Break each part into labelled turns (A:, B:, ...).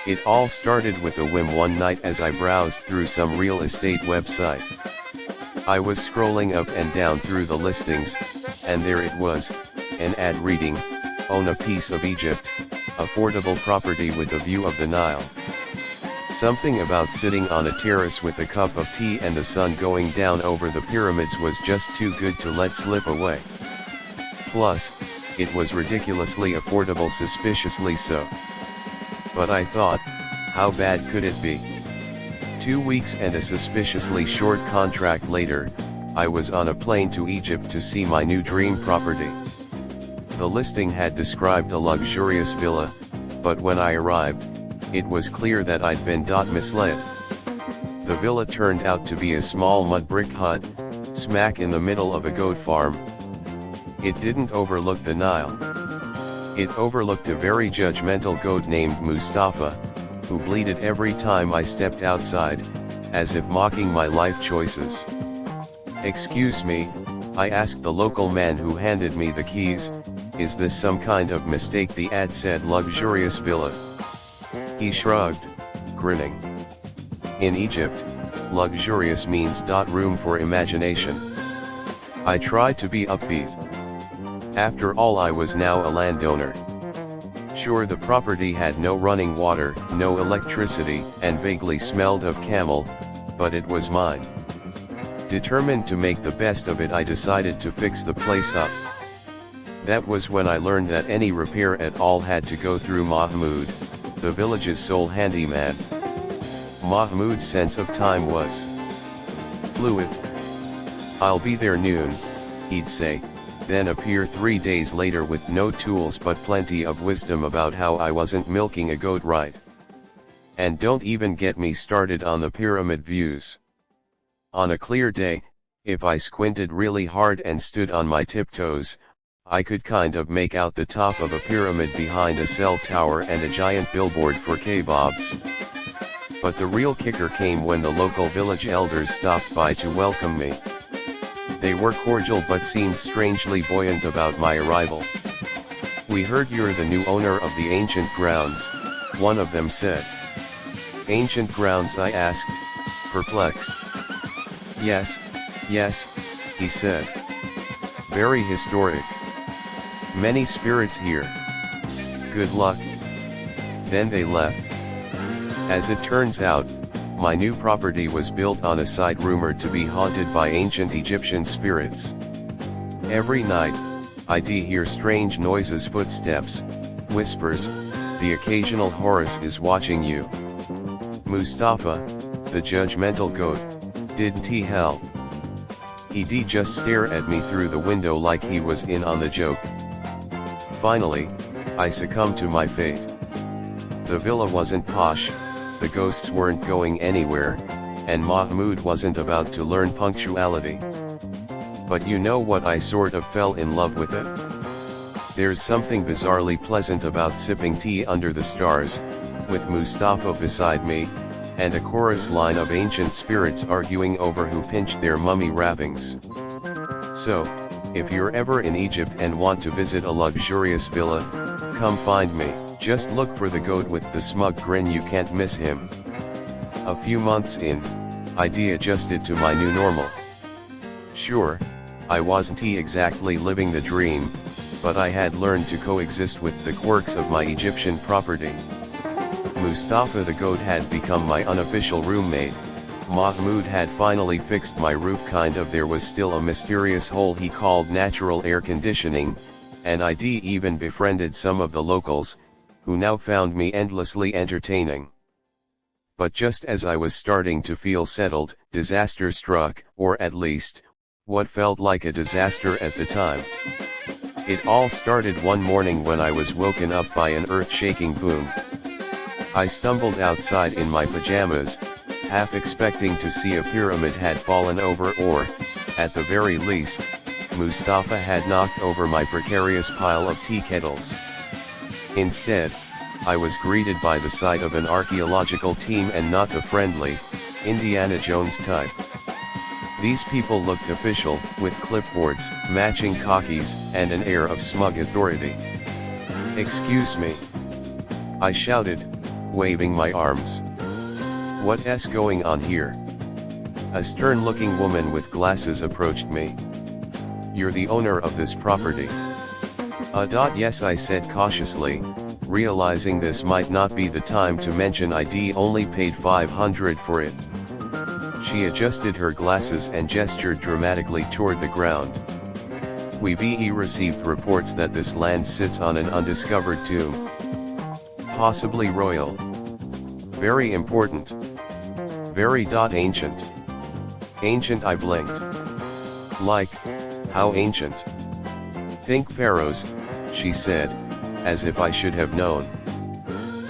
A: It all started with a whim one night as I browsed through some real estate website. I was scrolling up and down through the listings, and there it was, an ad reading, "Own a piece of Egypt, affordable property with a view of the Nile." Something about sitting on a terrace with a cup of tea and the sun going down over the pyramids was just too good to let slip away. Plus, it was ridiculously affordable, suspiciously so. But I thought, how bad could it be? 2 weeks and a suspiciously short contract later, I was on a plane to Egypt to see my new dream property. The listing had described a luxurious villa, but when I arrived, it was clear that I'd been misled. The villa turned out to be a small mud brick hut, smack in the middle of a goat farm. It didn't overlook the Nile. It overlooked a very judgmental goat named Mustafa, who bleated every time I stepped outside, as if mocking my life choices. "Excuse me," I asked the local man who handed me the keys, "is this some kind of mistake?" The ad said luxurious villa. He shrugged, grinning. In Egypt, luxurious means room for imagination. I tried to be upbeat. After all, I was now a landowner. Sure, the property had no running water, no electricity, and vaguely smelled of camel, but it was mine. Determined to make the best of it, I decided to fix the place up. That was when I learned that any repair at all had to go through Mahmoud, the village's sole handyman. Mahmoud's sense of time was fluid. "I'll be there noon," he'd say, then appear 3 days later with no tools but plenty of wisdom about how I wasn't milking a goat right. And don't even get me started on the pyramid views. On a clear day, if I squinted really hard and stood on my tiptoes, I could kind of make out the top of a pyramid behind a cell tower and a giant billboard for kebabs. But the real kicker came when the local village elders stopped by to welcome me. They were cordial but seemed strangely buoyant about my arrival. "We heard you're the new owner of the ancient grounds," one of them said. "Ancient grounds?" I asked, perplexed. Yes, he said. "Very historic. Many spirits here. Good luck." Then they left. As it turns out, my new property was built on a site rumored to be haunted by ancient Egyptian spirits. Every night, I'd hear strange noises, footsteps, whispers, the occasional "Horus is watching you." Mustafa, the judgmental goat, didn't he help? He'd just stare at me through the window like he was in on the joke. Finally, I succumbed to my fate. The villa wasn't posh, the ghosts weren't going anywhere, and Mahmoud wasn't about to learn punctuality. But you know what, I sort of fell in love with it. There's something bizarrely pleasant about sipping tea under the stars, with Mustafa beside me, and a chorus line of ancient spirits arguing over who pinched their mummy wrappings. So, if you're ever in Egypt and want to visit a luxurious villa, come find me. Just look for the goat with the smug grin, you can't miss him. A few months in, I'd adjusted to my new normal. Sure, I wasn't exactly living the dream, but I had learned to coexist with the quirks of my Egyptian property. Mustafa the goat had become my unofficial roommate. Mahmoud had finally fixed my roof, kind of. There was still a mysterious hole he called natural air conditioning, and I'd even befriended some of the locals, who now found me endlessly entertaining. But just as I was starting to feel settled, disaster struck, or at least, what felt like a disaster at the time. It all started one morning when I was woken up by an earth-shaking boom. I stumbled outside in my pajamas, half expecting to see a pyramid had fallen over, or, at the very least, Mustafa had knocked over my precarious pile of tea kettles. Instead, I was greeted by the sight of an archaeological team, and not the friendly, Indiana Jones type. These people looked official, with clipboards, matching khakis, and an air of smug authority. "Excuse me," I shouted, waving my arms. What's going on here? A stern-looking woman with glasses approached me. You're the owner of this property? Yes, I said cautiously, realizing this might not be the time to mention I'd only paid $500 for it. She adjusted her glasses and gestured dramatically toward the ground. We've received reports that this land sits on an undiscovered tomb. Possibly royal. Very important. Very ancient. Ancient, I blinked. Like, how ancient? Think pharaohs, she said, as if I should have known.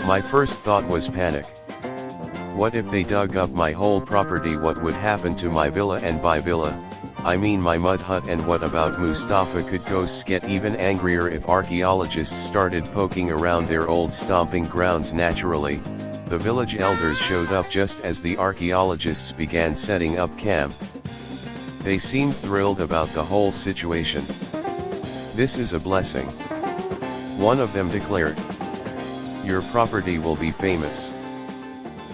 A: My first thought was panic. What if they dug up my whole property? What would happen to my villa? And by villa, I mean my mud hut. And what about Mustafa? Could ghosts get even angrier if archaeologists started poking around their old stomping grounds? Naturally, the village elders showed up just as the archaeologists began setting up camp. They seemed thrilled about the whole situation. This is a blessing. One of them declared. Your property will be famous.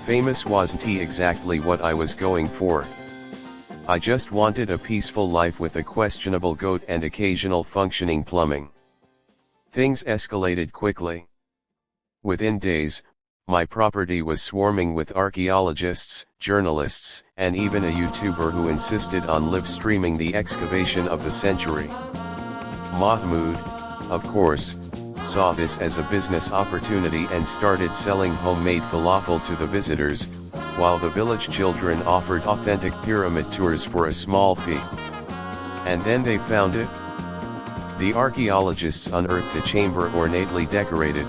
A: Famous wasn't exactly what I was going for. I just wanted a peaceful life with a questionable goat and occasional functioning plumbing. Things escalated quickly. Within days, my property was swarming with archaeologists, journalists, and even a YouTuber who insisted on live streaming the excavation of the century. Mahmoud, of course, saw this as a business opportunity and started selling homemade falafel to the visitors, while the village children offered authentic pyramid tours for a small fee. And then they found it. The archaeologists unearthed a chamber ornately decorated,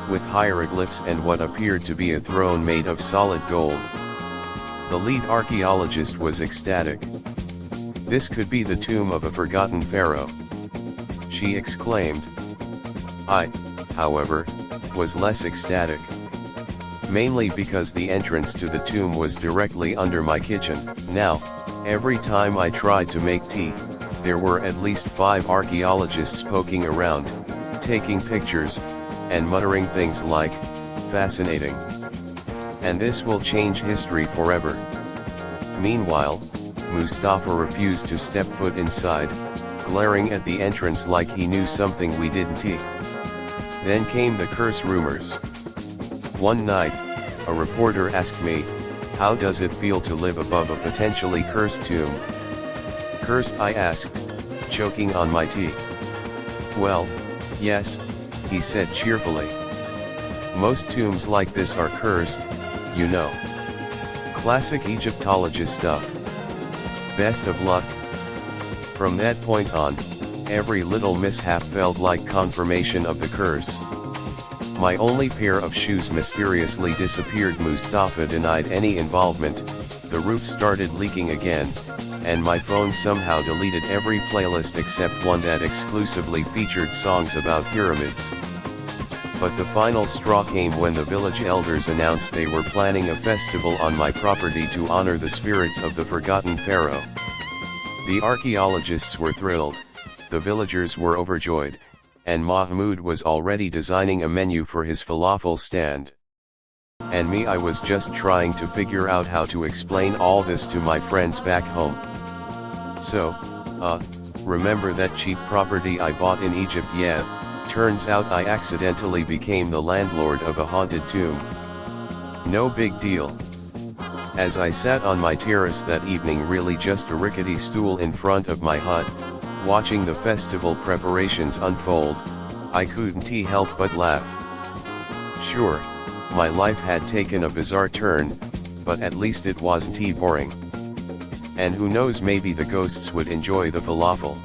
A: with hieroglyphs and what appeared to be a throne made of solid gold. The lead archaeologist was ecstatic. This could be the tomb of a forgotten pharaoh, she exclaimed. I, however, was less ecstatic. Mainly because the entrance to the tomb was directly under my kitchen. Now, every time I tried to make tea, there were at least 5 archaeologists poking around, taking pictures, and muttering things like, fascinating. And this will change history forever. Meanwhile, Mustafa refused to step foot inside, glaring at the entrance like he knew something we didn't. Then came the curse rumors. One night, a reporter asked me, how does it feel to live above a potentially cursed tomb? Cursed, I asked, choking on my tea. Well, yes, he said cheerfully. Most tombs like this are cursed, you know. Classic Egyptologist stuff. Best of luck. From that point on, every little mishap felt like confirmation of the curse. My only pair of shoes mysteriously disappeared. Mustafa denied any involvement, the roof started leaking again, and my phone somehow deleted every playlist except one that exclusively featured songs about pyramids. But the final straw came when the village elders announced they were planning a festival on my property to honor the spirits of the forgotten pharaoh. The archaeologists were thrilled, the villagers were overjoyed, and Mahmoud was already designing a menu for his falafel stand. And me, I was just trying to figure out how to explain all this to my friends back home. So, remember that cheap property I bought in Egypt? Yeah, turns out I accidentally became the landlord of a haunted tomb. No big deal. As I sat on my terrace that evening, really just a rickety stool in front of my hut, watching the festival preparations unfold, I couldn't help but laugh. Sure, my life had taken a bizarre turn, but at least it wasn't boring. And who knows, maybe the ghosts would enjoy the falafel.